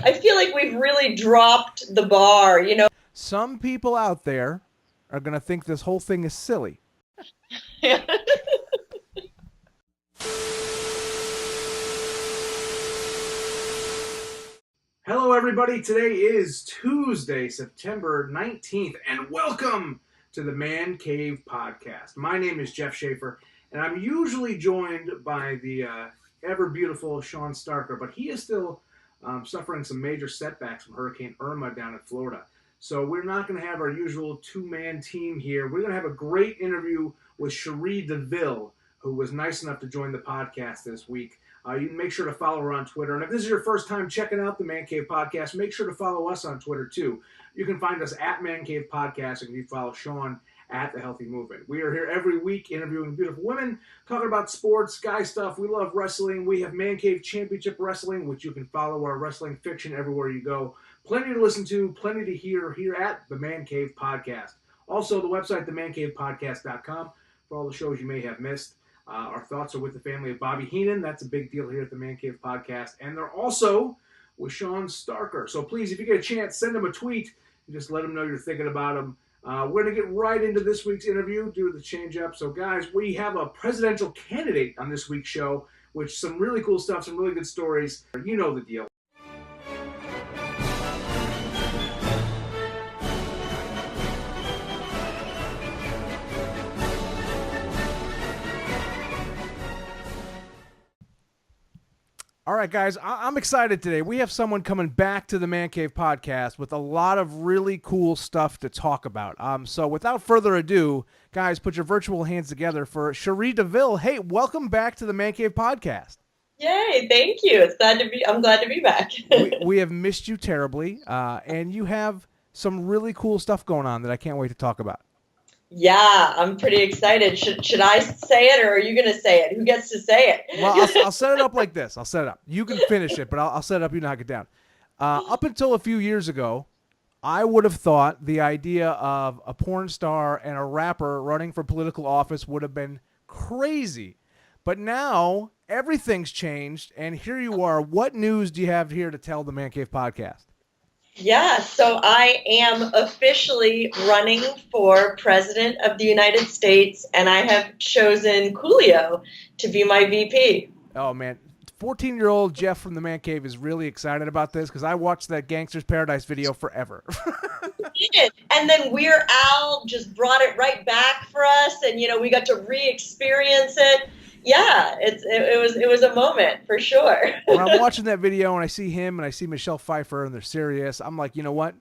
I feel like we've really dropped the bar, you know. Some people out there are going to think this whole thing is silly. Hello, everybody. Today is Tuesday, September 19th, and welcome to the Man Cave Podcast. My name is Jeff Schaefer, and I'm usually joined by the ever beautiful Sean Starker, but he is still suffering some major setbacks from Hurricane Irma down in Florida. So we're not going to have our usual two-man team here. We're going to have a great interview with Cherie Deville, who was nice enough to join the podcast this week. You can make sure to follow her on Twitter. And if this is your first time checking out the Man Cave Podcast, make sure to follow us on Twitter, too. You can find us at Man Cave Podcast, and you can follow Sean at The Healthy Movement. We are here every week interviewing beautiful women, talking about sports, guy stuff. We love wrestling. We have Man Cave Championship Wrestling, which you can follow our wrestling fiction everywhere you go. Plenty to listen to, plenty to hear here at the Man Cave Podcast. Also, the website, themancavepodcast.com, for all the shows you may have missed. Our thoughts are with the family of Bobby Heenan. That's a big deal here at the Man Cave Podcast. And they're also with Sean Starker. So please, if you get a chance, send him a tweet and just let him know you're thinking about him. We're going to get right into this week's interview due to the change-up. So, guys, we have a presidential candidate on this week's show, which some really cool stuff, some really good stories. You know the deal. All right, guys, I'm excited today. We have someone coming back to the Man Cave Podcast with a lot of really cool stuff to talk about. So without further ado, guys, put your virtual hands together for Cherie Deville. Hey, welcome back to the Man Cave Podcast. Yay, thank you. I'm glad to be back. we have missed you terribly, and you have some really cool stuff going on that I can't wait to talk about. Yeah, I'm pretty excited. Should I say it, or are you going to say it? Who gets to say it? Well, I'll set it up like this. I'll set it up. You can finish it, but I'll set it up. You knock it down. Up until a few years ago, I would have thought the idea of a porn star and a rapper running for political office would have been crazy. But now everything's changed, and here you are. What news do you have here to tell the Man Cave Podcast? Yeah, so I am officially running for President of the United States, and I have chosen Coolio to be my VP. Oh, man. 14-year-old Jeff from the Man Cave is really excited about this because I watched that Gangster's Paradise video forever. We did. And then Weird Al just brought it right back for us, and, we got to re-experience it. Yeah, it was a moment for sure. When I'm watching that video and I see him and I see Michelle Pfeiffer and they're serious, I'm like, you know what?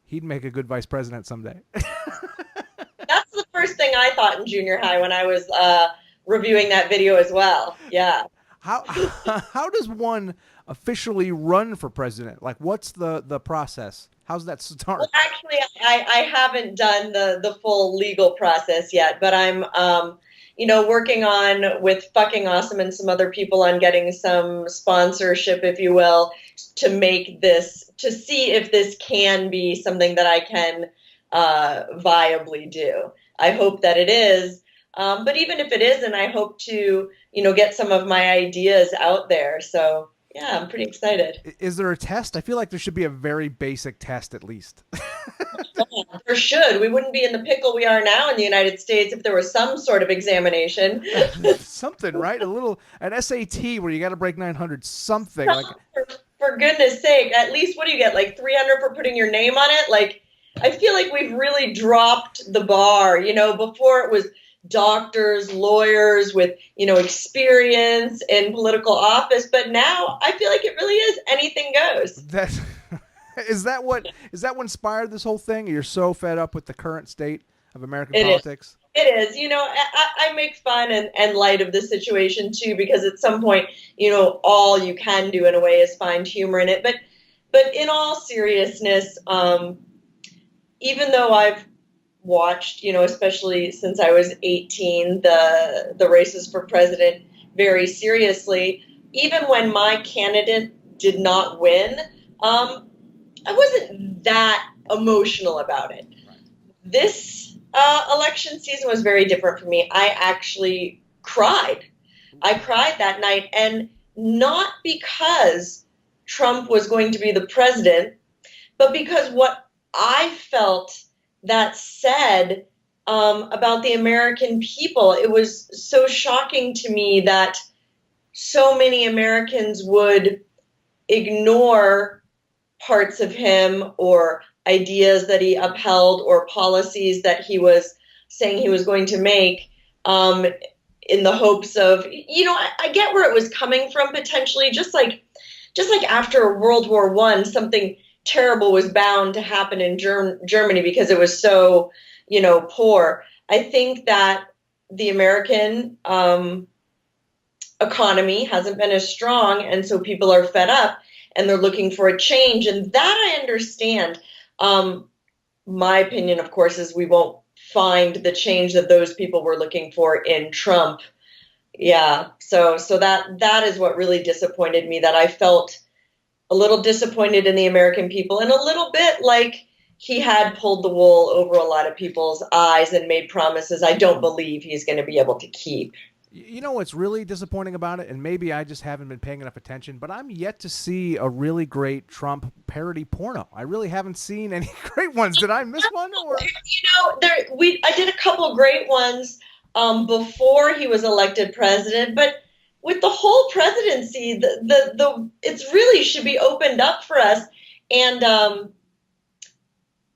He'd make a good vice president someday. That's the first thing I thought in junior high when I was reviewing that video as well. Yeah. How does one officially run for president? Like, what's the process? How's that start? Well, actually, I haven't done the full legal process yet, but I'm working on with Fucking Awesome and some other people on getting some sponsorship, if you will, to see if this can be something that I can viably do. I hope that it is. But even if it isn't, I hope to, get some of my ideas out there. So, yeah, I'm pretty excited. Is there a test? I feel like there should be a very basic test at least. There should. We wouldn't be in the pickle we are now in the United States if there was some sort of examination. Something, right? An SAT where you got to break 900, something. For goodness sake, at least what do you get, like 300 for putting your name on it? Like, I feel like we've really dropped the bar. Before it was doctors, lawyers with, experience in political office. But now I feel like it really is anything goes. Is that what inspired this whole thing? You're so fed up with the current state of American politics? It is. I make fun and light of this situation too, because at some point, all you can do in a way is find humor in it. But in all seriousness, even though I've watched, especially since I was 18, the races for president very seriously, even when my candidate did not win, I wasn't that emotional about it. This election season was very different for me. I actually cried. I cried that night, and not because Trump was going to be the president, but because what I felt that said about the American people. It was so shocking to me that so many Americans would ignore parts of him or ideas that he upheld or policies that he was saying he was going to make in the hopes of, I get where it was coming from potentially, just like after World War I, something terrible was bound to happen in Germany because it was so, poor. I think that the American economy hasn't been as strong, and so people are fed up and they're looking for a change, and that I understand. My opinion, of course, is we won't find the change that those people were looking for in Trump. Yeah, so that is what really disappointed me, that I felt a little disappointed in the American people and a little bit like he had pulled the wool over a lot of people's eyes and made promises I don't believe he's going to be able to keep. You know what's really disappointing about it, and maybe I just haven't been paying enough attention, but I'm yet to see a really great Trump parody porno. I really haven't seen any great ones. Did I miss one? Or? I did a couple great ones before he was elected president, but with the whole presidency, it's really should be opened up for us. And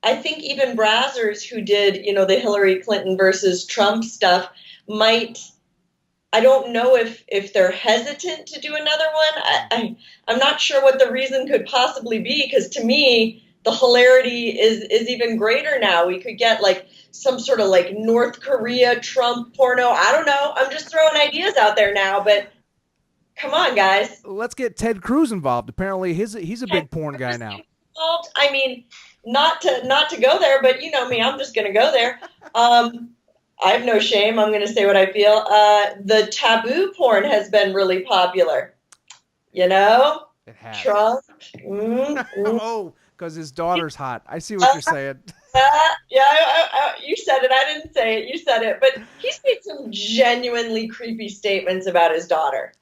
I think even Brazzers, who did, the Hillary Clinton versus Trump stuff, might. I don't know if they're hesitant to do another one. I'm not sure what the reason could possibly be, because to me, the hilarity is even greater now. We could get like some sort of like North Korea Trump porno. I don't know. I'm just throwing ideas out there now, but come on, guys. Let's get Ted Cruz involved. Apparently, he's a big porn guy now. I mean, not to go there, but you know me, I'm just going to go there. I have no shame. I'm going to say what I feel. The taboo porn has been really popular. It has. Trump. Oh, because his daughter's hot. I see what you're saying. You said it. I didn't say it. You said it. But he's made some genuinely creepy statements about his daughter.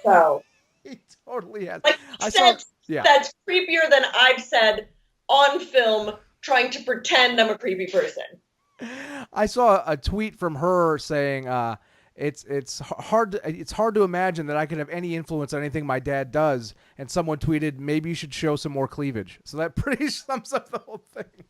So he totally has. Like that's creepier than I've said on film, trying to pretend I'm a creepy person. I saw a tweet from her saying, "It's hard to imagine that I could have any influence on anything my dad does." And someone tweeted, "Maybe you should show some more cleavage." So that pretty sums up the whole thing.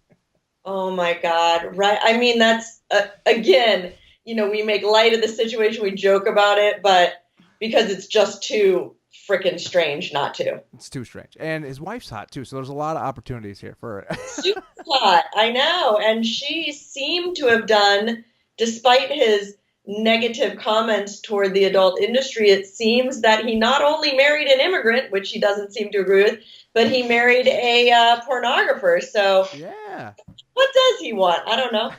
Oh my God! Right? I mean, that's again, we make light of the situation, we joke about it, but because it's just too freaking strange not to. It's too strange, and his wife's hot too. So there's a lot of opportunities here for her. Super hot, I know, and she seemed to have done, despite his negative comments toward the adult industry, it seems that he not only married an immigrant, which he doesn't seem to agree with, but he married a pornographer. So yeah, what does he want? I don't know.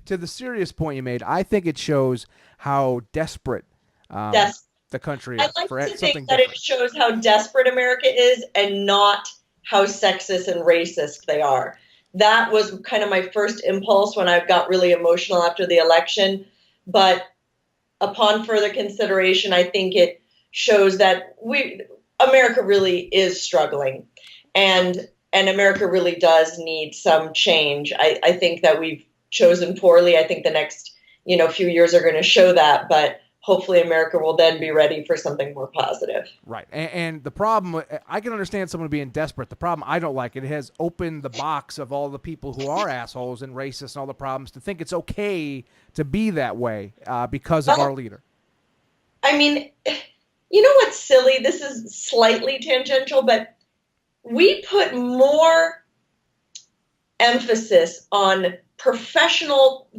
To the serious point you made, I think it shows how desperate the country is. I'd like for to something think that different. it shows how desperate America is and not how sexist and racist they are. That was kind of my first impulse when I got really emotional after the election. But upon further consideration, I think it shows that America really is struggling, and America really does need some change. I think that we've chosen poorly. I think the next few years are going to show that, but hopefully America will then be ready for something more positive. Right. And the problem, I can understand someone being desperate. The problem I don't like, it has opened the box of all the people who are assholes and racist and all the problems to think it's okay to be that way because of our leader. I mean, you know what's silly? This is slightly tangential, but we put more emphasis on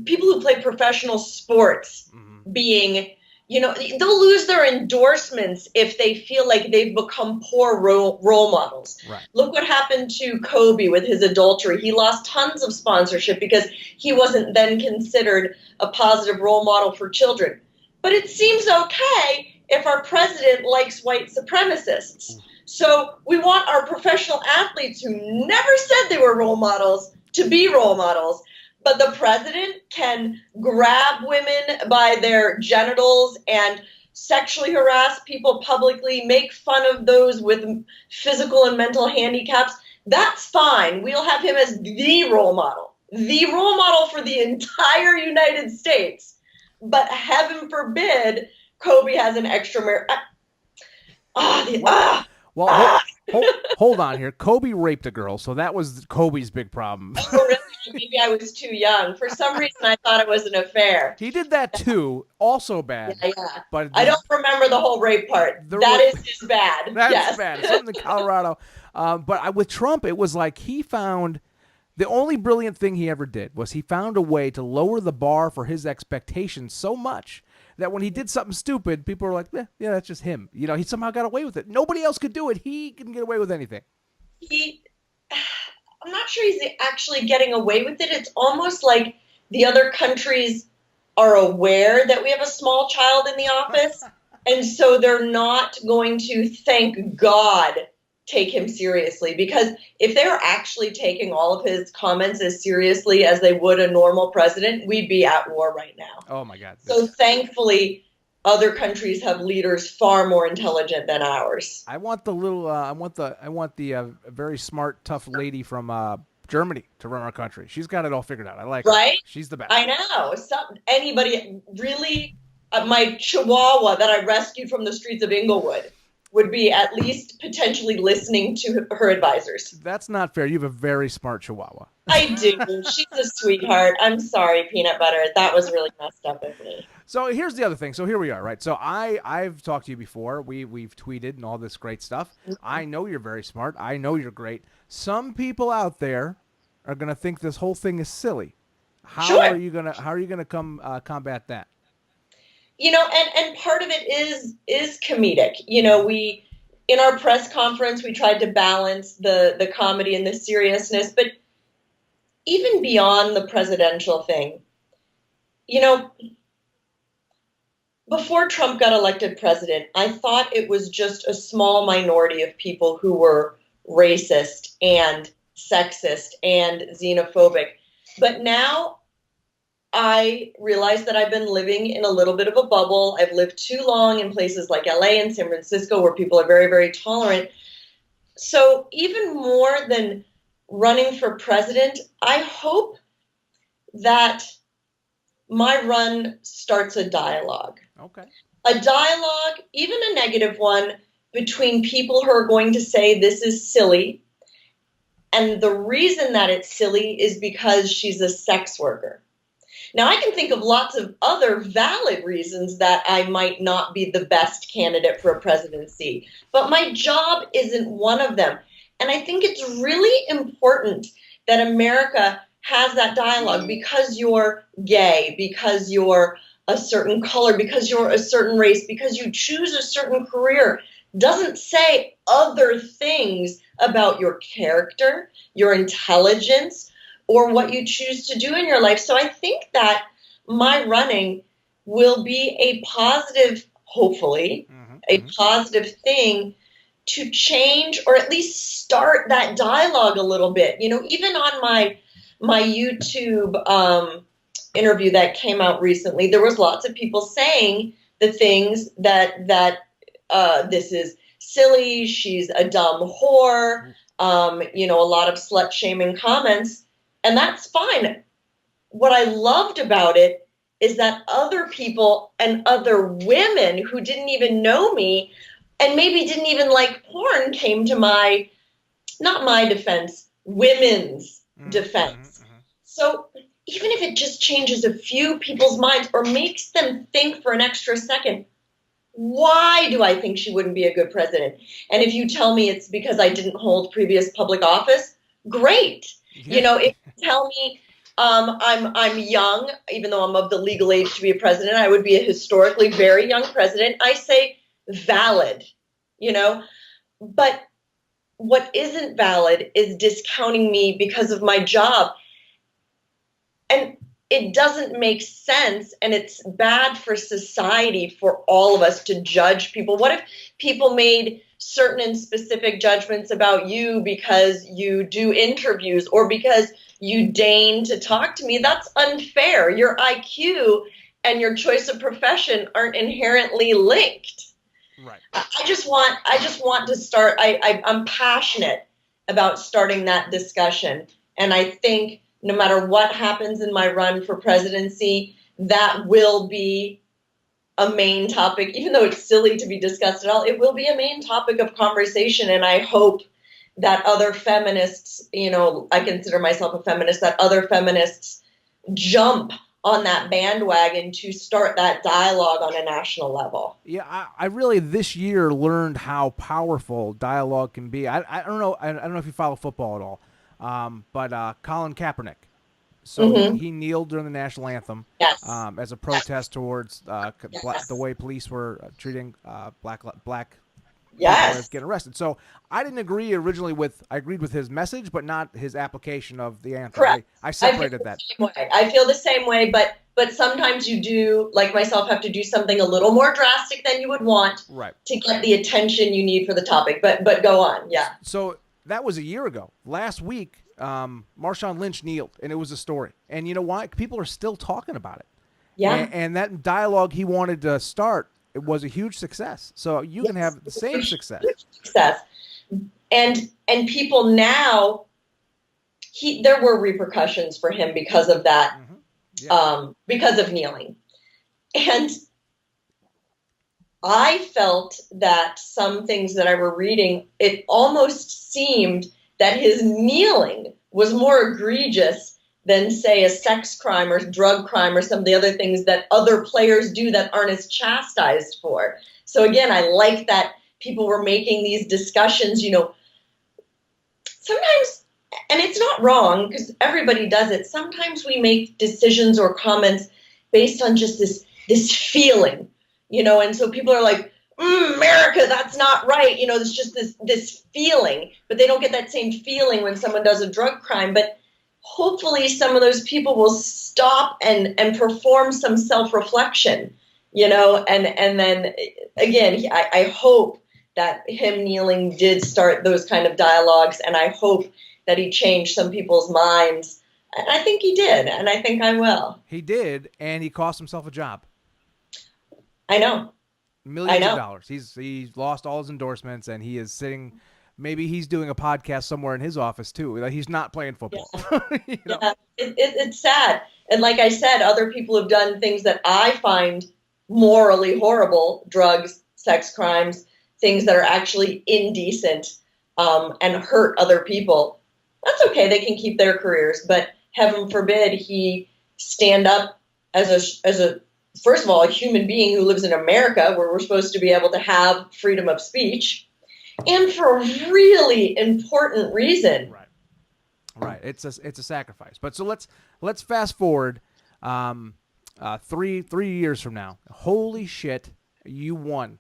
people who play professional sports being, they'll lose their endorsements if they feel like they've become poor role models. Right. Look what happened to Kobe with his adultery. He lost tons of sponsorship because he wasn't then considered a positive role model for children. But it seems okay if our president likes white supremacists. So we want our professional athletes who never said they were role models to be role models. But the president can grab women by their genitals and sexually harass people publicly, make fun of those with physical and mental handicaps, that's fine. We'll have him as the role model for the entire United States. But heaven forbid Kobe has an extra Hold on here. Kobe raped a girl, so that was Kobe's big problem. Oh, really? Maybe I was too young. For some reason, I thought it was an affair. He did that too, also bad. Yeah. But I don't remember the whole rape part. That is just bad. That's bad. Something in Colorado. With Trump, it was like he found the only brilliant thing he ever did was he found a way to lower the bar for his expectations so much that when he did something stupid, people were like, yeah, that's just him. You know, he somehow got away with it. Nobody else could do it. He can get away with anything. I'm not sure he's actually getting away with it. It's almost like the other countries are aware that we have a small child in the office, and so they're not going to, thank God, take him seriously. Because if they were actually taking all of his comments as seriously as they would a normal president, we'd be at war right now. Oh my God. So thankfully, other countries have leaders far more intelligent than ours. I want the very smart, tough lady from Germany to run our country. She's got it all figured out. I like her. Right? She's the best. I know. Anybody really, my Chihuahua that I rescued from the streets of Inglewood would be at least potentially listening to her advisors. That's not fair. You have a very smart Chihuahua. I do. She's a sweetheart. I'm sorry, Peanut Butter. That was really messed up of me. So here's the other thing. So here we are, right? So I've talked to you before. We've tweeted and all this great stuff. I know you're very smart. I know you're great. Some people out there are gonna think this whole thing is silly. How are you gonna combat that? You know, and part of it is comedic. You know, in our press conference we tried to balance the comedy and the seriousness, but even beyond the presidential thing, you know, before Trump got elected president, I thought it was just a small minority of people who were racist and sexist and xenophobic. But now I realize that I've been living in a little bit of a bubble. I've lived too long in places like LA and San Francisco where people are very, very tolerant. So even more than running for president, I hope that my run starts a dialogue. Okay. A dialogue, even a negative one, between people who are going to say this is silly. And the reason that it's silly is because she's a sex worker. Now, I can think of lots of other valid reasons that I might not be the best candidate for a presidency, but my job isn't one of them. And I think it's really important that America has that dialogue because you're gay, because you're a certain color, because you're a certain race, because you choose a certain career, doesn't say other things about your character, your intelligence, or what you choose to do in your life. So I think that my running will be a positive, hopefully, a positive thing to change or at least start that dialogue a little bit. You know, even on my YouTube interview that came out recently, there was lots of people saying the things that this is silly, she's a dumb whore, you know, a lot of slut-shaming comments, and that's fine. What I loved about it is that other people and other women who didn't even know me and maybe didn't even like porn came to not my defense, women's defense. So even if it just changes a few people's minds or makes them think for an extra second, why do I think she wouldn't be a good president? And if you tell me it's because I didn't hold previous public office, great. Yeah. You know, if you tell me I'm young, even though I'm of the legal age to be a president, I would be a historically very young president. I say valid, you know, but what isn't valid is discounting me because of my job. And it doesn't make sense, and it's bad for society for all of us to judge people. What if people made certain and specific judgments about you because you do interviews or because you deign to talk to me? That's unfair. Your IQ and your choice of profession aren't inherently linked. Right. I just want to start. I'm passionate about starting that discussion, and I think no matter what happens in my run for presidency, that will be a main topic. Even though it's silly to be discussed at all, it will be a main topic of conversation, and I hope that other feminists, I consider myself a feminist, that other feminists jump on that bandwagon to start that dialogue on a national level. Yeah, I really this year learned how powerful dialogue can be. I don't know. I don't know if you follow football at all, but Colin Kaepernick. So he kneeled during the national anthem, Yes. As a protest towards Yes. the way police were treating black Yes. people as getting arrested. So I didn't agree originally I agreed with his message, but not his application of the anthem. Correct. I separated that. I feel the same way, but sometimes you do, like myself, have to do something a little more drastic than you would want to get the attention you need for the topic. But go on, yeah. So that was a year ago. Last week, Marshawn Lynch kneeled, and it was a story. And you know why? People are still talking about it. Yeah. And that dialogue he wanted to start, it was a huge success. So you can have the same success. And people now, there were repercussions for him because of that, because of kneeling. And I felt that some things that I were reading, it almost seemed that his kneeling was more egregious than, say, a sex crime or drug crime or some of the other things that other players do that aren't as chastised for. So again, I like that people were making these discussions, sometimes, and it's not wrong because everybody does it. Sometimes we make decisions or comments based on just this feeling, and so people are like, America, that's not right. There's just this feeling, but they don't get that same feeling when someone does a drug crime. But hopefully some of those people will stop and perform some self-reflection, and then again, I hope that him kneeling did start those kind of dialogues, and I hope that he changed some people's minds. And I think he did, and I think I will. He did, and he cost himself a job. I know. Millions of dollars. He's lost all his endorsements, and he is sitting. Maybe he's doing a podcast somewhere in his office too. He's not playing football. Yeah. Yeah. It's sad. And like I said, other people have done things that I find morally horrible: drugs, sex crimes, things that are actually indecent, and hurt other people. That's okay. They can keep their careers, but heaven forbid he stand up as a first of all, a human being who lives in America, where we're supposed to be able to have freedom of speech, and for a really important reason. Right. It's a sacrifice. But so let's fast forward, 3 years from now. Holy shit, you won!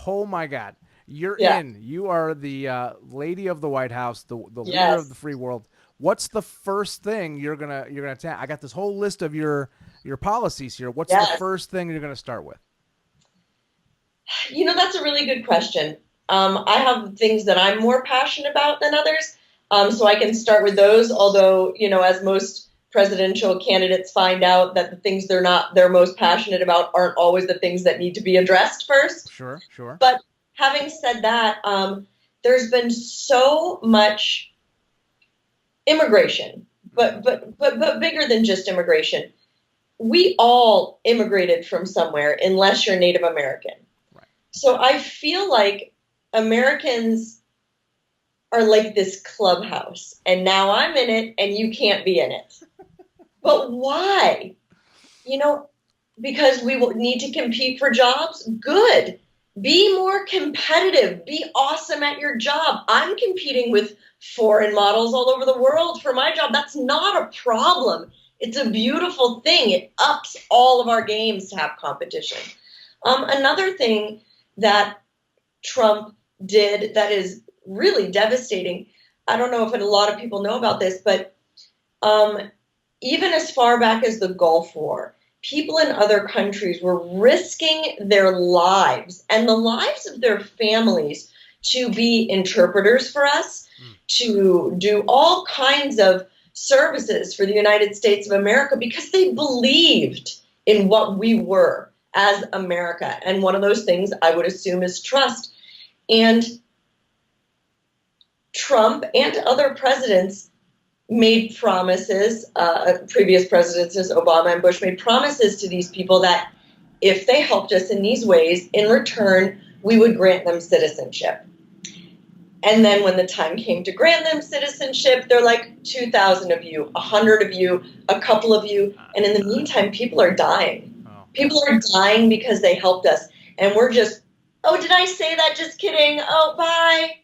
Oh my God, you're in. You are the lady of the White House, the leader of the free world. What's the first thing you're gonna attack? I got this whole list of your policies here. What's the first thing you're gonna start with? That's a really good question. I have things that I'm more passionate about than others, so I can start with those. Although, as most presidential candidates find out, that the things they're most passionate about aren't always the things that need to be addressed first. Sure. But having said that, there's been so much immigration, but bigger than just immigration. We all immigrated from somewhere, unless you're Native American. Right. So I feel like Americans are like this clubhouse, and now I'm in it, and you can't be in it. But why? Because we will need to compete for jobs? Good. Be more competitive. Be awesome at your job. I'm competing with foreign models all over the world for my job. That's not a problem. It's a beautiful thing. It ups all of our games to have competition. Another thing that Trump did that is really devastating, I don't know if a lot of people know about this, but even as far back as the Gulf War, people in other countries were risking their lives and the lives of their families to be interpreters for us, to do all kinds of services for the United States of America because they believed in what we were as America. And one of those things I would assume is trust. And Trump and other presidents made promises, previous presidents, Obama and Bush, made promises to these people that if they helped us in these ways, in return, we would grant them citizenship. And then when the time came to grant them citizenship, they're like 2,000 of you, 100 of you, a couple of you. And in the meantime, people are dying. People are dying because they helped us. And we're just, oh, did I say that? Just kidding. Oh, bye.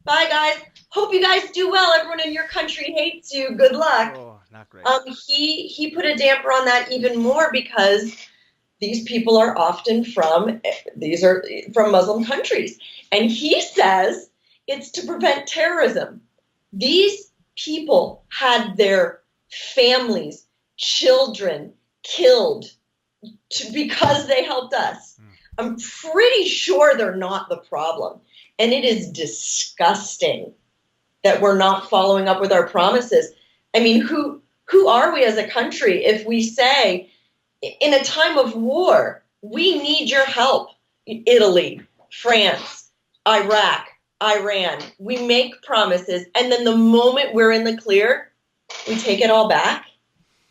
Bye, guys. Hope you guys do well. Everyone in your country hates you. Good luck. Oh, not great. He put a damper on that even more because these people are often from Muslim countries. And he says it's to prevent terrorism. These people had their families, children killed because they helped us. I'm pretty sure they're not the problem. And it is disgusting that we're not following up with our promises. I mean, who are we as a country if we say, in a time of war, we need your help? Italy, France, Iraq, Iran, we make promises, and then the moment we're in the clear, we take it all back.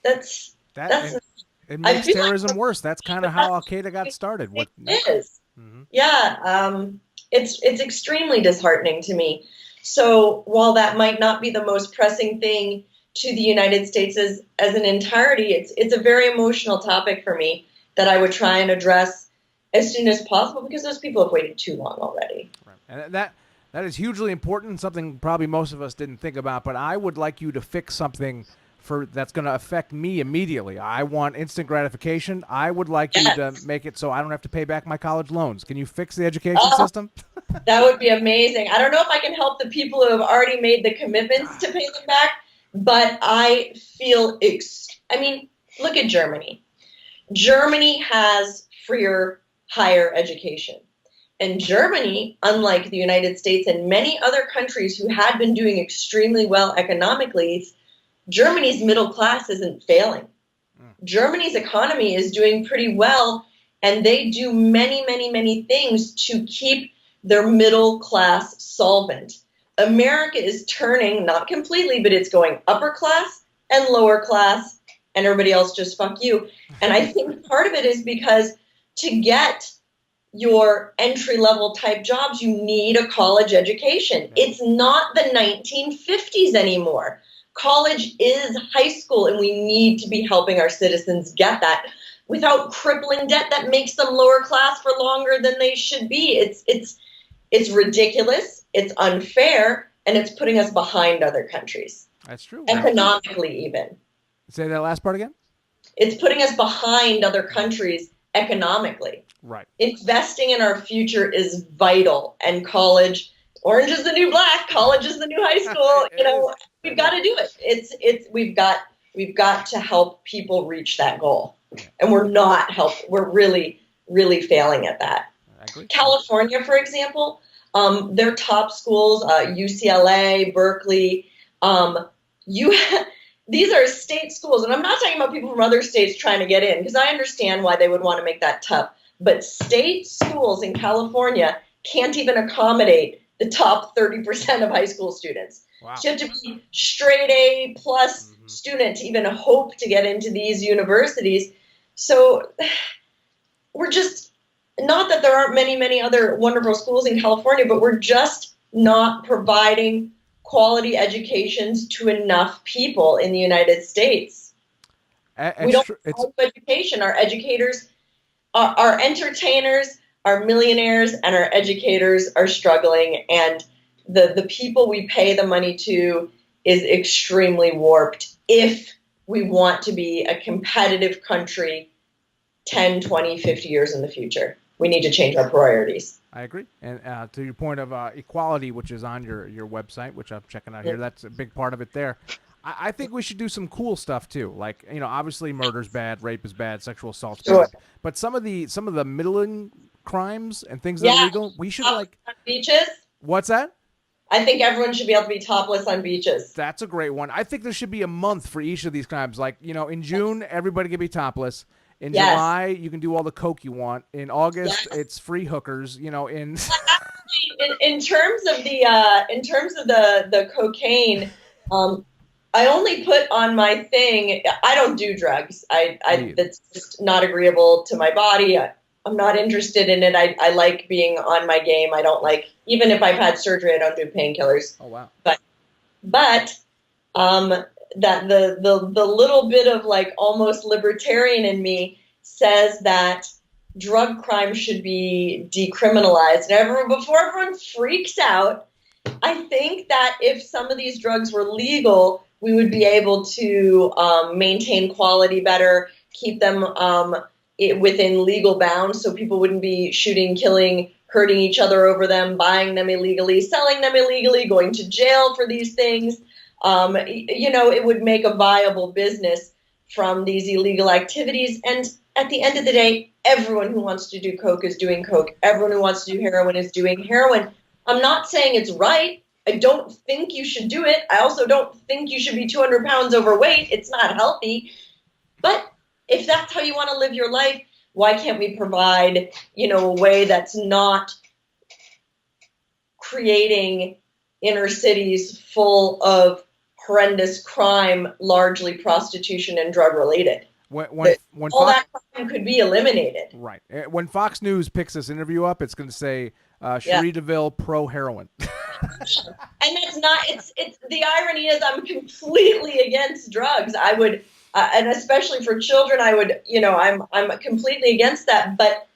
It makes terrorism worse. That's kind of how Al Qaeda got started. It is. Mm-hmm. Yeah, it's extremely disheartening to me. So while that might not be the most pressing thing to the United States as an entirety, it's a very emotional topic for me that I would try and address as soon as possible because those people have waited too long already. Right. And that is hugely important, something probably most of us didn't think about, but I would like you to fix something that's going to affect me immediately. I want instant gratification. I would like you to make it so I don't have to pay back my college loans. Can you fix the education system? That would be amazing. I don't know if I can help the people who have already made the commitments to pay them back, but I feel, look at Germany. Germany has freer higher education. And Germany, unlike the United States and many other countries who had been doing extremely well economically, Germany's middle class isn't failing. Germany's economy is doing pretty well, and they do many, many, many things to keep their middle class solvent. America is turning, not completely, but it's going upper class and lower class, and everybody else just fuck you. And I think part of it is because to get your entry-level type jobs, you need a college education. It's not the 1950s anymore. College is high school, and we need to be helping our citizens get that without crippling debt that makes them lower class for longer than they should be. It's ridiculous, it's unfair, and it's putting us behind other countries. That's true. Economically, even. Say that last part again? It's putting us behind other countries economically. Right. Investing in our future is vital, and college, orange is the new black, college is the new high school. We've got to do it. We've got to help people reach that goal, and we're not we're really, really failing at that. I agree. California, for example, their top schools, UCLA, Berkeley, these are state schools, and I'm not talking about people from other states trying to get in, because I understand why they would want to make that tough. But state schools in California can't even accommodate the top 30% of high school students. Wow. So you have to be straight A plus student to even hope to get into these universities. So we're just, not that there aren't many, many other wonderful schools in California, but we're just not providing quality educations to enough people in the United States. We don't have education. Our educators, our entertainers, our millionaires, and our educators are struggling, and the people we pay the money to is extremely warped if we want to be a competitive country 10, 20, 50 years in the future. We need to change our priorities. I agree. And to your point of equality, which is on your website, which I'm checking out here, that's a big part of it there. I think we should do some cool stuff too. Like, obviously murder's bad, rape is bad, sexual assault's bad. But some of the middling crimes and things that are legal, we should on beaches. What's that? I think everyone should be able to be topless on beaches. That's a great one. I think there should be a month for each of these crimes. Like, in June, everybody can be topless. In Yes. July, you can do all the coke you want. In August, Yes. it's free hookers. In In terms of the cocaine, I only put on my thing. I don't do drugs. That's just not agreeable to my body. I'm not interested in it. I like being on my game. I don't like, even if I've had surgery, I don't do painkillers. Oh wow. But that the little bit of like almost libertarian in me says that drug crime should be decriminalized. And before everyone freaks out, I think that if some of these drugs were legal, we would be able to maintain quality better, keep them within legal bounds, so people wouldn't be shooting, killing, hurting each other over them, buying them illegally, selling them illegally, going to jail for these things. It would make a viable business from these illegal activities. And at the end of the day, everyone who wants to do coke is doing coke. Everyone who wants to do heroin is doing heroin. I'm not saying it's right. I don't think you should do it. I also don't think you should be 200 pounds overweight. It's not healthy. But if that's how you want to live your life, why can't we provide, a way that's not creating inner cities full of horrendous crime, largely prostitution and drug related? When all that crime could be eliminated. Right. When Fox News picks this interview up, it's going to say Cherie Deville pro heroin. And that's not. It's the irony is I'm completely against drugs. I would, and especially for children, I would. I'm completely against that. But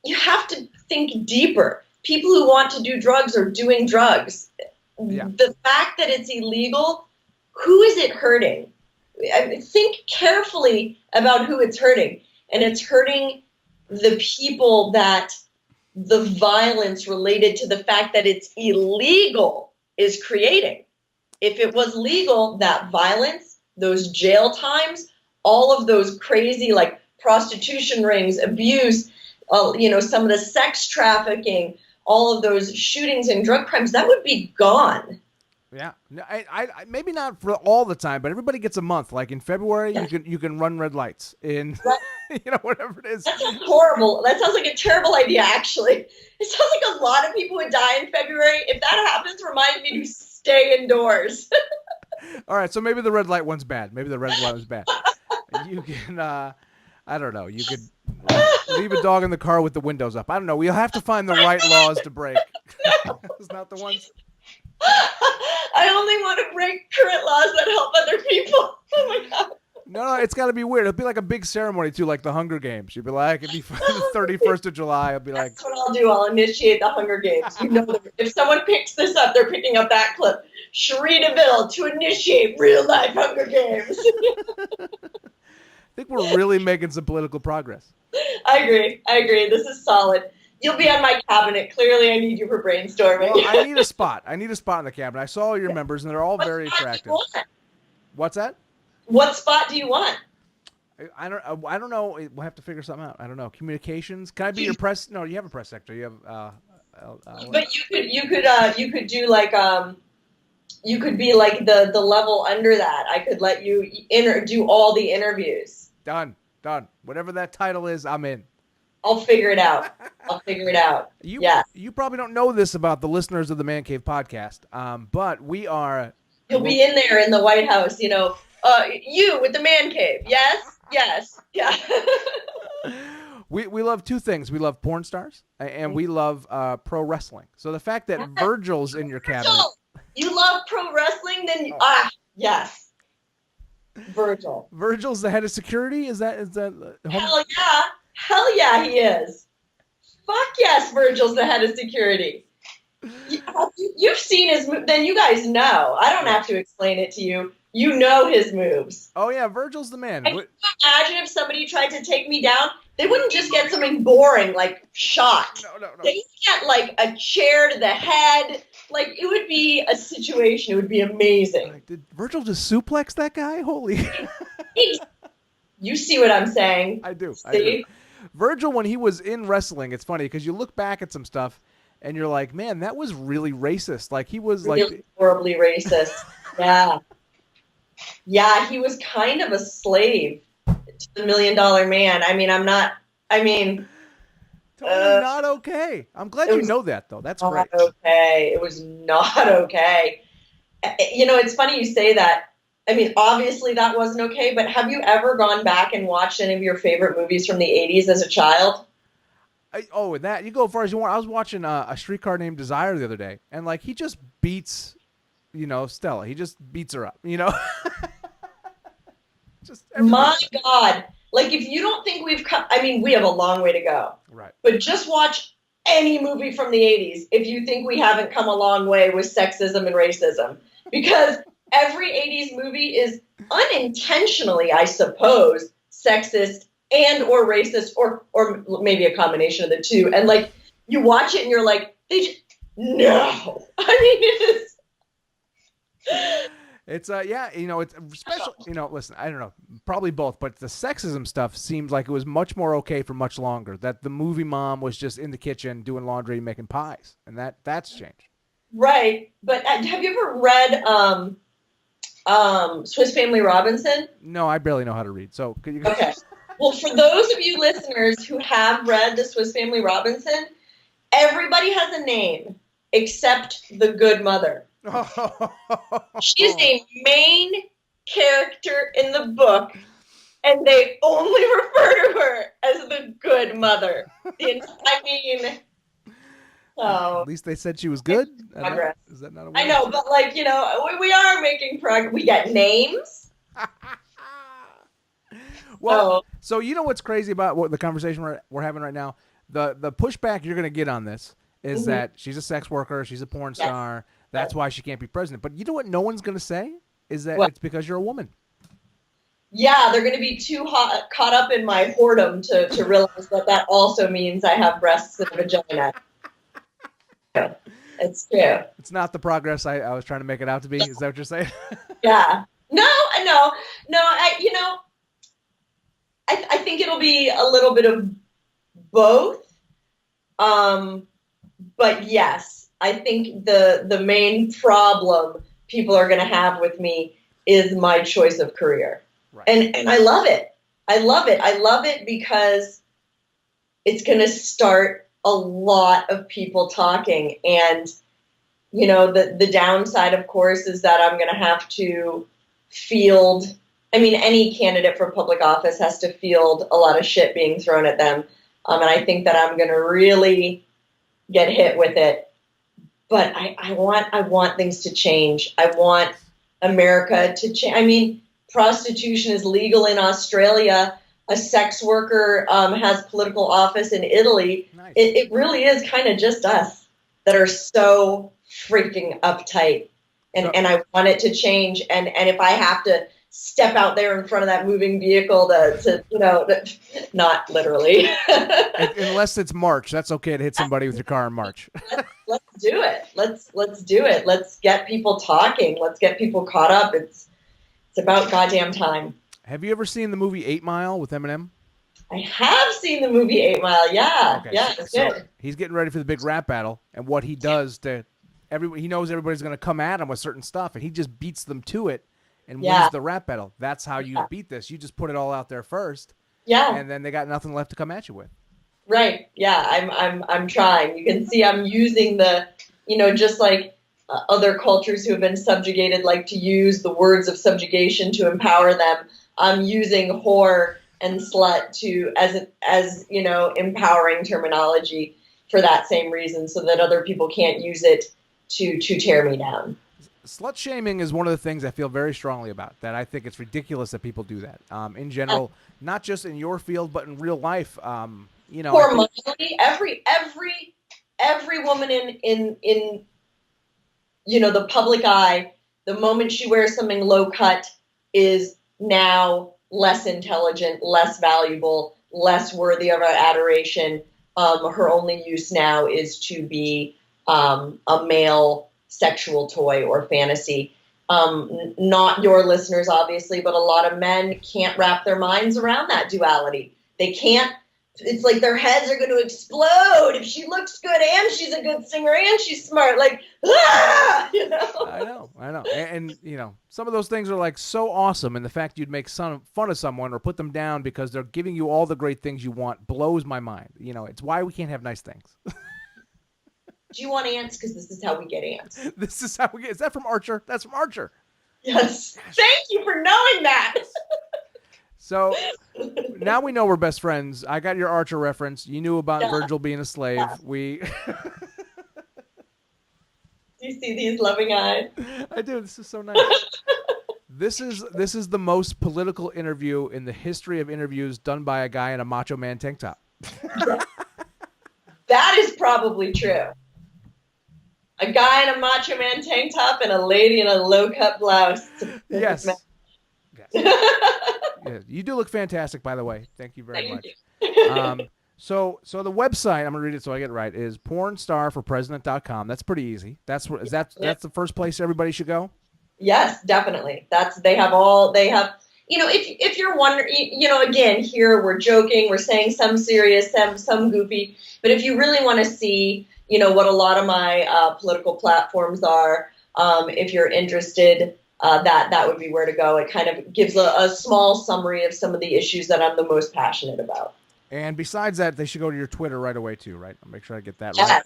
you have to think deeper. People who want to do drugs are doing drugs. Yeah. The fact that it's illegal, who is it hurting? Think carefully about who it's hurting. And it's hurting the people that the violence related to the fact that it's illegal is creating. If it was legal, that violence, those jail times, all of those crazy like prostitution rings, abuse, some of the sex trafficking, all of those shootings and drug crimes, that would be gone. Yeah, I maybe not for all the time, but everybody gets a month. Like in February, you can run red lights in, whatever it is. That sounds horrible. That sounds like a terrible idea. Actually, it sounds like a lot of people would die in February. If that happens, remind me to stay indoors. All right, so maybe the red light one's bad. Maybe the red light was bad. You can, I don't know. You could leave a dog in the car with the windows up. I don't know. We'll have to find the right laws to break. It's not the ones. I only want to break current laws that help other people. Oh my god. No, it's got to be weird. It'll be like a big ceremony too, like the Hunger Games. You'd be like, it'd be the 31st of July. I'll be like, that's what I'll do. I'll initiate the Hunger Games. If someone picks this up, they're picking up that clip. Cherie Deville to initiate real life Hunger Games. I think we're really making some political progress. I agree. This is solid. You'll be on my cabinet. Clearly, I need you for brainstorming. Well, I need a spot. in the cabinet. I saw all your members, and they're all very attractive. What's that? What spot do you want? I don't know. We'll have to figure something out. I don't know. Communications. Can I be your press? No, you have a press secretary. You have. But you could do like you could be like the level under that. I could let you do all the interviews. Done. Whatever that title is, I'm in. I'll figure it out. You probably don't know this about the listeners of the Man Cave podcast, but we are. You'll be in there in the White House, you with the Man Cave. Yes, yeah. We love two things. We love porn stars, and we love pro wrestling. So the fact that Virgil's in your cabinet. You love pro wrestling? Then yes. Virgil. Virgil's the head of security? Is that Hell yeah, he is. Fuck yes, Virgil's the head of security. You've seen his move. Then you guys know. I don't have to explain it to you. You know his moves. Oh yeah, Virgil's the man. Can you imagine if somebody tried to take me down? They wouldn't just get something boring like shot. No. They get like a chair to the head. Like it would be a situation. It would be amazing. Like, did Virgil just suplex that guy? Holy. You see what I'm saying? I do. See? Virgil, when he was in wrestling, it's funny because you look back at some stuff and you're like, man, that was really racist. Like he was really horribly racist. Yeah. Yeah, he was kind of a slave to the $1 Million Man. I mean, Totally not okay. I'm glad you know that, though. That's great. Okay. It was not okay. It's funny you say that. I mean, obviously that wasn't okay, but have you ever gone back and watched any of your favorite movies from the 80s as a child? And that, you go as far as you want. I was watching A Streetcar Named Desire the other day, and, like, he just beats, Stella. He just beats her up, Just My God. Like, if you don't think we've come, I mean, we have a long way to go. Right. But just watch any movie from the 80s if you think we haven't come a long way with sexism and racism. Because every 80s movie is unintentionally, I suppose, sexist and or racist or maybe a combination of the two. And, like, you watch it and you're like, no. I mean, it is... It's it's special. Listen, I don't know, probably both, but the sexism stuff seems like it was much more okay for much longer. That the movie mom was just in the kitchen doing laundry and making pies, and that's changed. Right, but have you ever read Swiss Family Robinson? No, I barely know how to read. So could you? Okay. Well, for those of you listeners who have read the Swiss Family Robinson, everybody has a name except the good mother. She's a main character in the book, and they only refer to her as the good mother. At least they said she was good. Progress. Is that not a word? I know, but we are making progress. We get names. Well, so you know what's crazy about what the conversation we're having right now? The pushback you're going to get on this is that she's a sex worker, she's a porn star. That's why she can't be president. But you know what no one's going to say? Is that it's because you're a woman. Yeah, they're going to be too caught up in my whoredom to realize that also means I have breasts and a vagina. It's true. It's not the progress I was trying to make it out to be. Is that what you're saying? Yeah. No. I think it'll be a little bit of both. But yes. I think the main problem people are going to have with me is my choice of career. Right. And I love it. I love it because it's going to start a lot of people talking. And, the downside, of course, is that I'm going to have to field, any candidate for public office has to field a lot of shit being thrown at them. And I think that I'm going to really get hit with it. But I want things to change. I want America to change. Prostitution is legal in Australia. A sex worker has political office in Italy. Nice. It really is kind of just us that are so freaking uptight. And I want it to change. And if I have to step out there in front of that moving vehicle not literally. Unless it's March, that's okay to hit somebody with your car in March. Let's do it. Let's do it. Let's get people talking. Let's get people caught up. It's about goddamn time. Have you ever seen the movie 8 Mile with Eminem? I have seen the movie 8 Mile. Yeah. Okay. Yeah, it's good. He's getting ready for the big rap battle, and what he does to everybody, he knows everybody's going to come at him with certain stuff, and he just beats them to it. And wins the rap battle. That's how you beat this. You just put it all out there first. Yeah. And then they got nothing left to come at you with. Right. Yeah. I'm trying. You can see I'm using the, just like other cultures who have been subjugated like to use the words of subjugation to empower them. I'm using whore and slut as empowering terminology for that same reason, so that other people can't use it to tear me down. Slut shaming is one of the things I feel very strongly about. That I think it's ridiculous that people do that. In general, not just in your field, but in real life. Hormonally, every woman in the public eye, the moment she wears something low cut, is now less intelligent, less valuable, less worthy of our adoration. Her only use now is to be a male sexual toy or fantasy. Not your listeners, obviously, but a lot of men can't wrap their minds around that duality. They can't it's like their heads are going to explode if she looks good and she's a good singer and she's smart. Like, ah! You know? I know. And you know, some of those things are like so awesome, and the fact you'd make fun of someone or put them down because they're giving you all the great things you want blows my mind. You know, it's why we can't have nice things. Do you want ants? Because this is how we get ants. This is how we get. Is that from Archer? That's from Archer. Yes. Thank you for knowing that. So now we know we're best friends. I got your Archer reference. You knew about Virgil being a slave. Yeah. We. Do you see these loving eyes? I do. This is so nice. This is the most political interview in the history of interviews done by a guy in a Macho Man tank top. That is probably true. A guy in a Macho Man tank top and a lady in a low-cut blouse. Yes. Yeah, you do look fantastic, by the way. Thank you very much. So the website, I'm gonna read it so I get it right, is pornstarforpresident.com. That's pretty easy. That's the first place everybody should go. Yes, definitely. They have you know, if you're wondering, you know, again, here we're joking, we're saying some serious, some goofy, but if you really want to see, you know, what a lot of my political platforms are, if you're interested, that would be where to go. It kind of gives a small summary of some of the issues that I'm the most passionate about. And besides that, they should go to your Twitter right away too, right? I'll make sure I get that right.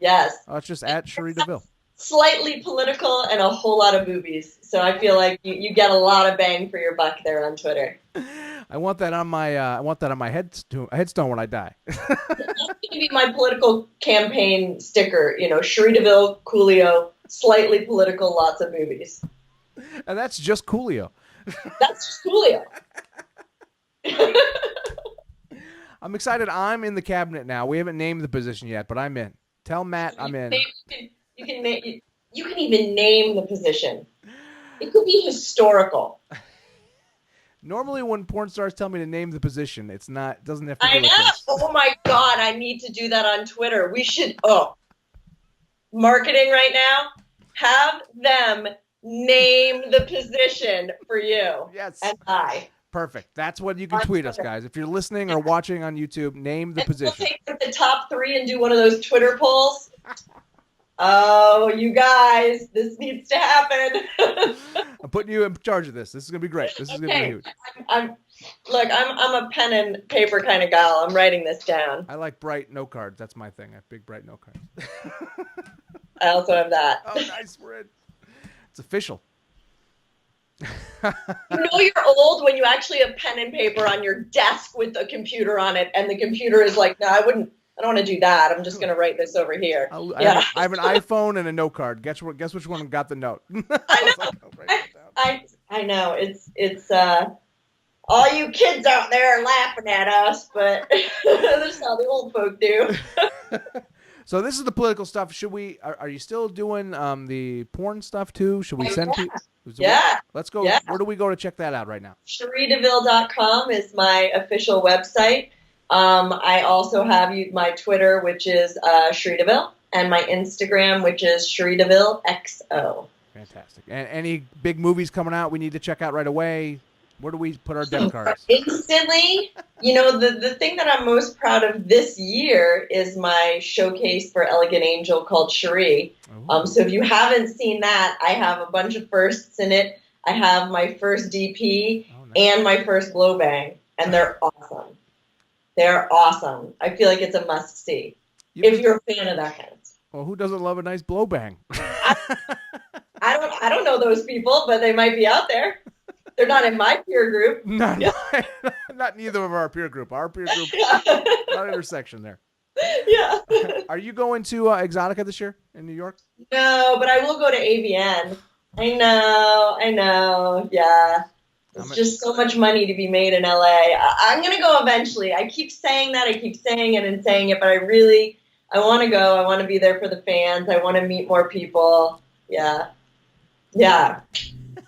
Yes. Oh, it's just at Cherie Deville. Slightly political and a whole lot of boobies. So I feel like you get a lot of bang for your buck there on Twitter. I want that on my headstone when I die. That's going to be my political campaign sticker. You know, Cherie Deville, Coolio, slightly political, lots of boobies. And that's just Coolio. That's just Coolio. I'm excited. I'm in the cabinet now. We haven't named the position yet, but I'm in. Tell Matt I'm in. You can even name the position. It could be historical. Normally, when porn stars tell me to name the position, it doesn't have to do I with know. this. Oh my God, I need to do that on Twitter. We should. Marketing right now. Have them name the position for you. Yes. And I. Perfect. That's what you can tweet us, guys. If you're listening or watching on YouTube, name the position. We'll take the top 3 and do one of those Twitter polls. Oh, you guys, this needs to happen. I'm putting you in charge of this. This is gonna be great. This is gonna be huge. I'm a pen and paper kind of gal. I'm writing this down. I like bright note cards. That's my thing. I have big bright note cards. I also have that. Oh, nice. We're in. It's official. You know you're old when you actually have pen and paper on your desk with a computer on it, and the computer is like, no, I don't want to do that. I'm just going to write this over here. I have an iPhone and a note card. Guess which one got the note? I know. I know. It's all you kids out there are laughing at us, but that's how the old folk do. So this is the political stuff. Are you still doing the porn stuff too? Should we send people? Yeah. Let's go. Yeah. Where do we go to check that out right now? CherieDeville.com is my official website. I also have my Twitter, which is Cherie Deville, and my Instagram, which is Cherie Deville XO. Fantastic. And any big movies coming out we need to check out right away? Where do we put our debit cards? Instantly. You know, the thing that I'm most proud of this year is my showcase for Elegant Angel called Cherie. So if you haven't seen that, I have a bunch of firsts in it. I have my first DP and my first blow bang, and they're awesome. They're awesome. I feel like it's a must-see if you're a fan of that kind of stuff. Well, who doesn't love a nice blow bang? I don't know those people, but they might be out there. They're not in my peer group. Not neither of our peer group. Our peer group, not intersection there. Yeah. Are you going to Exotica this year in New York? No, but I will go to AVN. I know. Yeah. There's just so much money to be made in LA. I'm going to go eventually. I keep saying that. I keep saying it, but I want to go. I want to be there for the fans. I want to meet more people. Yeah.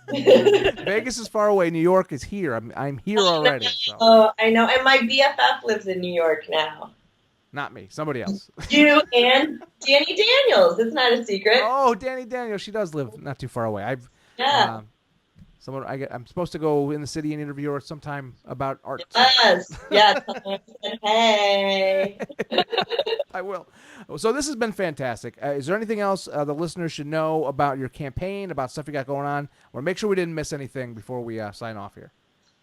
Vegas is far away. New York is here. I'm here already. So. Oh, I know. And my BFF lives in New York now. Not me. Somebody else. You and Danny Daniels. It's not a secret. Oh, Danny Daniels. She does live not too far away. I'm supposed to go in the city and interview her sometime about art. Yes. Yeah. Tell them I said, hey. I will. So this has been fantastic. Is there anything else the listeners should know about your campaign, about stuff you got going on? Or make sure we didn't miss anything before we sign off here.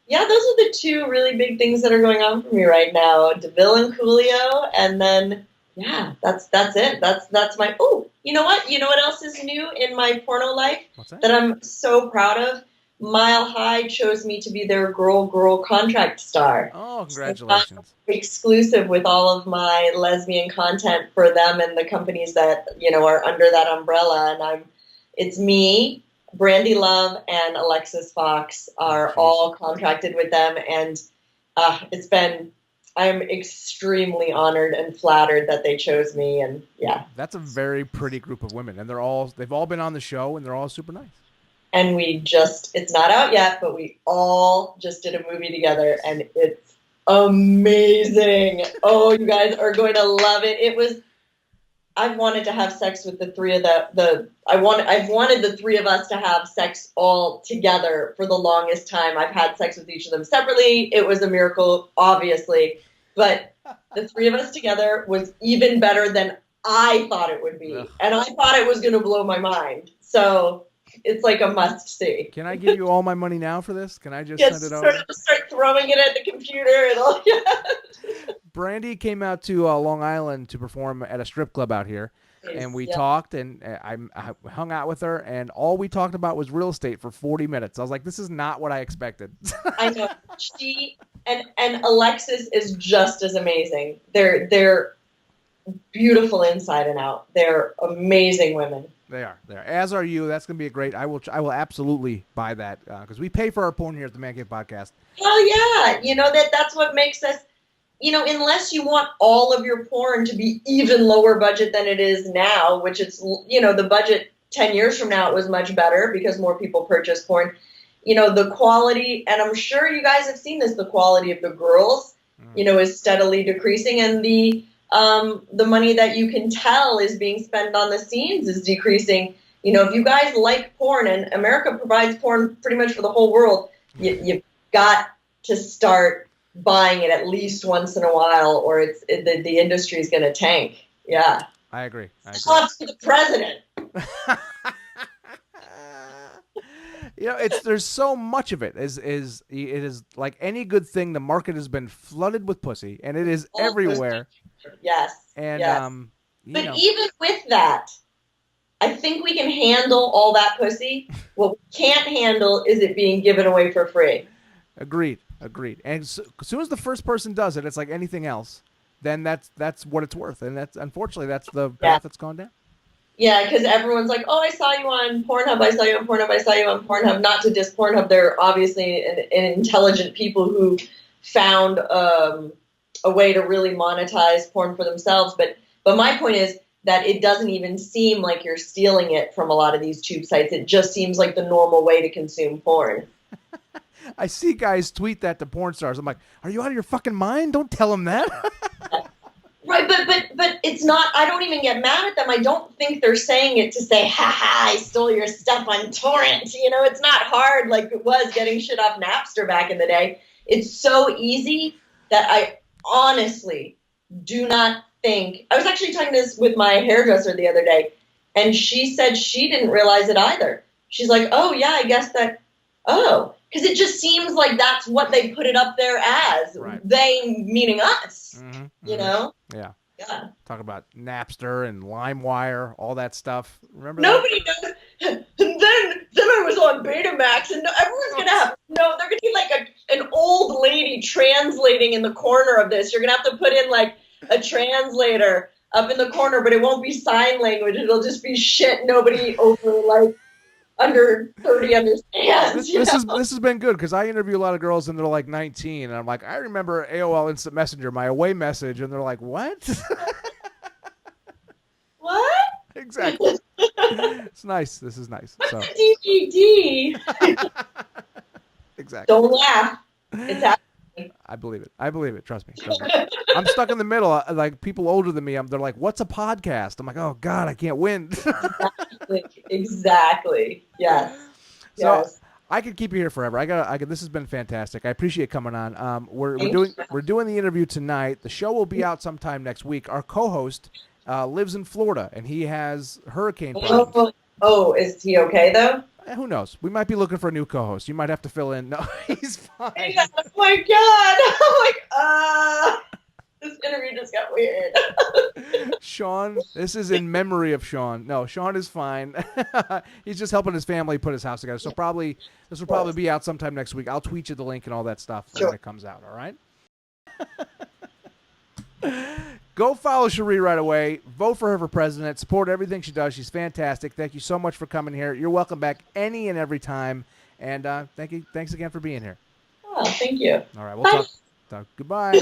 Yeah, those are the two really big things that are going on for me right now. Deville and Coolio, and then yeah, that's it. That's my. Oh, you know what? You know what else is new in my porno life What's that? that I'm so proud of? Mile High chose me to be their girl contract star. Oh, congratulations! So I'm exclusive with all of my lesbian content for them and the companies that are under that umbrella, and it's me. Brandy Love and Alexis Fox are all contracted with them, and I'm extremely honored and flattered that they chose me, and yeah. That's a very pretty group of women, and they've all been on the show, and they're all super nice. And it's not out yet, but we all just did a movie together, and it's amazing. Oh, you guys are going to love it. I've wanted to have sex with the three of I've wanted the three of us to have sex all together for the longest time. I've had sex with each of them separately. It was a miracle, obviously, but the three of us together was even better than I thought it would be. Ugh. And I thought it was going to blow my mind. So it's like a must see. Can I give you all my money now for this? Can I just send it over? Start throwing it at the computer and all. Yeah. Brandy came out to Long Island to perform at a strip club out here, and we talked, and I hung out with her, and all we talked about was real estate for 40 minutes. I was like, this is not what I expected. I know. She and Alexis is just as amazing. They're beautiful inside and out. They're amazing women. They are. As are you. That's going to be a great. I will absolutely buy that because we pay for our porn here at the Man Cave Podcast. Hell yeah! That's what makes us. Unless you want all of your porn to be even lower budget than it is now, which it's, the budget 10 years from now, it was much better because more people purchase porn. The quality, and I'm sure you guys have seen this, the quality of the girls, is steadily decreasing, and the money that you can tell is being spent on the scenes is decreasing. If you guys like porn, and America provides porn pretty much for the whole world, you've got to start buying it at least once in a while, or the industry is going to tank. Yeah, I agree. Talk to the president. There's so much of it. It is like any good thing. The market has been flooded with pussy, and it is everywhere. Yes. And yes. But even with that, I think we can handle all that pussy. What we can't handle is it being given away for free. Agreed. And as soon as the first person does it, it's like anything else. Then that's what it's worth, and unfortunately that's the path that's gone down. Yeah, because everyone's like, "Oh, I saw you on Pornhub. I saw you on Pornhub. I saw you on Pornhub." Not to diss Pornhub, they're obviously an intelligent people who found a way to really monetize porn for themselves. But my point is that it doesn't even seem like you're stealing it from a lot of these tube sites. It just seems like the normal way to consume porn. I see guys tweet that to porn stars. I'm like, are you out of your fucking mind? Don't tell them that. Right, but it's not. I don't even get mad at them. I don't think they're saying it to say, "Ha ha, I stole your stuff on torrent." It's not hard like it was getting shit off Napster back in the day. It's so easy that I honestly do not think. I was actually talking this with my hairdresser the other day, and she said she didn't realize it either. She's like, "Oh yeah, I guess that." Oh. Because it just seems like that's what they put it up there as. Right. They meaning us, you know? Yeah. Talk about Napster and LimeWire, all that stuff. Remember Nobody knows. And then I was on Betamax, and everyone's going to have, they're going to be like an old lady translating in the corner of this. You're going to have to put in like a translator up in the corner, but it won't be sign language. It'll just be shit nobody over like under 30 understands. This has been good because I interview a lot of girls and they're like 19 and I'm like, I remember AOL Instant Messenger, my away message, and they're like, what? What? Exactly. It's nice. This is nice. What's a DVD? Exactly. Don't laugh. It's happening. I believe it. Trust me. I'm stuck in the middle. Like people older than me, they're like, "What's a podcast?" I'm like, "Oh God, I can't win." Exactly. Yes. So I could keep you here forever. This has been fantastic. I appreciate coming on. We're doing the interview tonight. The show will be out sometime next week. Our co-host lives in Florida, and he has hurricane problems. Oh, is he okay though? Who knows? We might be looking for a new co-host. You might have to fill in. No, he's fine. Yeah, oh my god! I'm like, this interview just got weird. Sean, this is in memory of Sean. No, Sean is fine. He's just helping his family put his house together. So this will probably be out sometime next week. I'll tweet you the link and all that stuff when it comes out. All right. Go follow Cherie right away. Vote for her for president. Support everything she does. She's fantastic. Thank you so much for coming here. You're welcome back any and every time. And thank you. Thanks again for being here. Oh, thank you. All right. We'll talk. Goodbye.